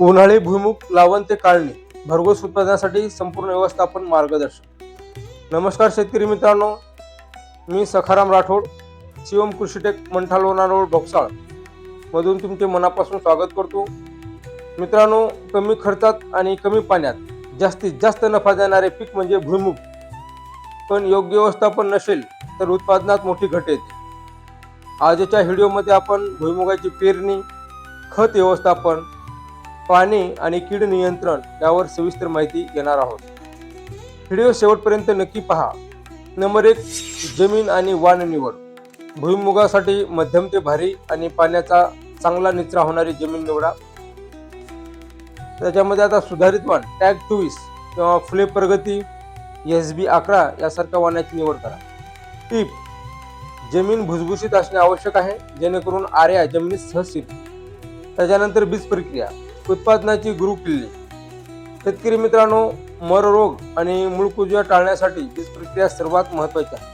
उन्हाळी भुईमूग लावण ते काढणी भरघोस उत्पादनासाठी संपूर्ण व्यवस्थापन मार्गदर्शन. नमस्कार शेतकरी मित्रांनो, मी सखाराम राठोड, शिवम कृषीटेक मंठा लोणार रोड भोकसाळ मधून तुमचे मनापासून स्वागत करतो. मित्रांनो, कमी खर्चात आणि कमी पाण्यात जास्तीत जास्त नफा देणारे पीक म्हणजे भुईमूग. पण योग्य व्यवस्थापन नसेल तर उत्पादनात मोठी घट येते. आजच्या व्हिडिओमध्ये आपण भुईमुगाची पेरणी, खत व्यवस्थापन, पाणी आणि कीड नियंत्रण यावर सविस्तर माहिती घेणार आहोत. व्हिडिओ शेवटपर्यंत नक्की पहा. नंबर 1, जमीन आणि वाण निवड. भुईमुगासाठी मध्यम ते भारी आणि पाण्याचा चांगला निचरा होणारी जमीन निवडा. त्याच्यामध्ये आता सुधारित वाण टॅग 24 किंवा फुले प्रगती SB 11 यासारख्या वाणाची निवड करा. टीप: जमीन भुसभुशीत असणे आवश्यक आहे जेणेकरून आर्या जमिनीत सहज शिरते. त्याच्यानंतर बीज प्रक्रिया, उत्पादनाची गुरु किल्ली. शेतकरी मित्रांनो, मर रोग आणि मूळ कुजव्या टाळण्यासाठी बीज प्रक्रिया सर्वात महत्त्वाची आहे.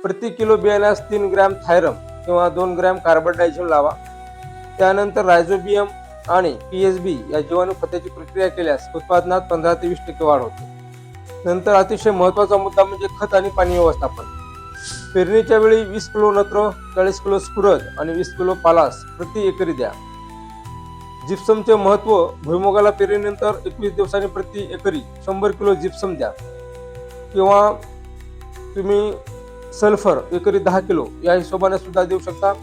प्रति किलो बियाण्यास 3 ग्रॅम थायरम किंवा 2 ग्रॅम कार्बन डायझिम लावा. त्यानंतर रायझोबियम आणि PSB या जीवाणू खताची प्रक्रिया केल्यास उत्पादनात 15 ते 20% वाढ होते. नंतर अतिशय महत्त्वाचा मुद्दा म्हणजे खत आणि पाणी व्यवस्थापन. पेरणीच्या वेळी 20 किलो नत्र, 40 किलो स्फुरद आणि 20 किलो पालास प्रति एकरी द्या. जिप्समचे महत्त्व: भुईमुगाला पेरणीनंतर 21 दिवसांनी प्रति एकरी 100 किलो जिप्सम द्या किंवा तुम्ही सल्फर एकरी 10 किलो या हिशोबाने सुद्धा देऊ शकता.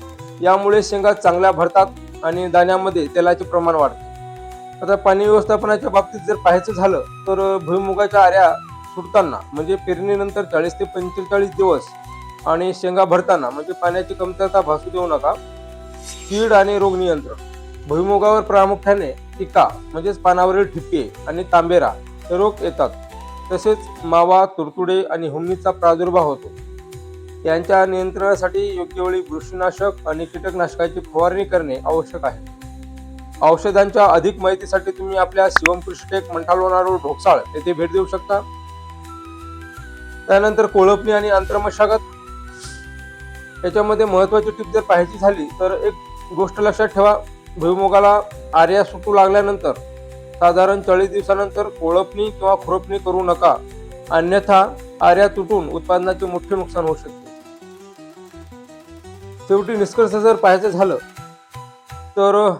यामुळे शेंगा चांगल्या भरतात आणि दाण्यामध्ये तेलाचे प्रमाण वाढते. आता पाणी व्यवस्थापनाच्या बाबतीत जर पाहायचं झालं तर भुईमुगाच्या आऱ्या सुटताना म्हणजे पेरणीनंतर 40 ते 45 दिवस आणि शेंगा भरताना म्हणजे पाण्याची कमतरता भासू देऊ नका. कीड आणि रोग नियंत्रण. भुईमुगावर प्रामुख्याने टिका म्हणजेच पानावरील ठिपके आणि तांबेरा हे रोग येतात. तसेच मावा, तुडतुडे आणि हुमणीचा प्रादुर्भाव होतो. यांच्या नियंत्रणासाठी योग्य वेळी बुरशीनाशक आणि कीटकनाशकाची फवारणी करणे आवश्यक आहे. औषधांच्या अधिक माहितीसाठी तुम्ही आपल्या शिवम कृषीटेक मंठा लोणार रोड भोकसाळ येथे भेट देऊ शकता. त्यानंतर कोळपणी आणि आंतरमशागत. याच्यामध्ये महत्त्वाची टीप जर पाहायची झाली तर एक गोष्ट लक्षात ठेवा: भुईमुगाला आर्या सुटू लागल्यानंतर साधारण 40 दिवसानंतर कोळपणी किंवा खुरपणी करू नका, अन्यथा आर्या तुटून उत्पादनाचे मोठे नुकसान होऊ शकते. शेवटी निष्कर्ष जर पाहायचं झालं तर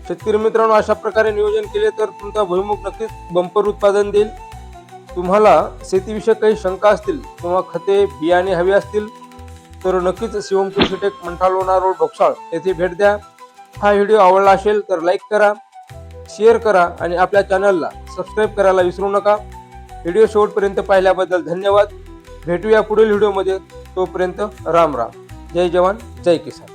शेतकरी मित्रांनो, अशा प्रकारे नियोजन केले तर तुमचा भुईमुग नक्कीच बंपर उत्पादन देईल. तुम्हाला शेतीविषयक काही शंका असतील किंवा खते, बियाणे हवी असतील तर नक्कीच शिवम कृषीटेक मंठा लोणार रोड भोकसाळ येथे भेट द्या. हा व्हिडिओ आवडला असेल तर लाईक करा, शेअर करा आणि आपल्या चॅनलला सबस्क्राईब करायला विसरू नका. व्हिडिओ शेवटपर्यंत पाहिल्याबद्दल धन्यवाद. भेटूया पुढील व्हिडिओमध्ये. तोपर्यंत राम राम. जय जवान, जय किसान.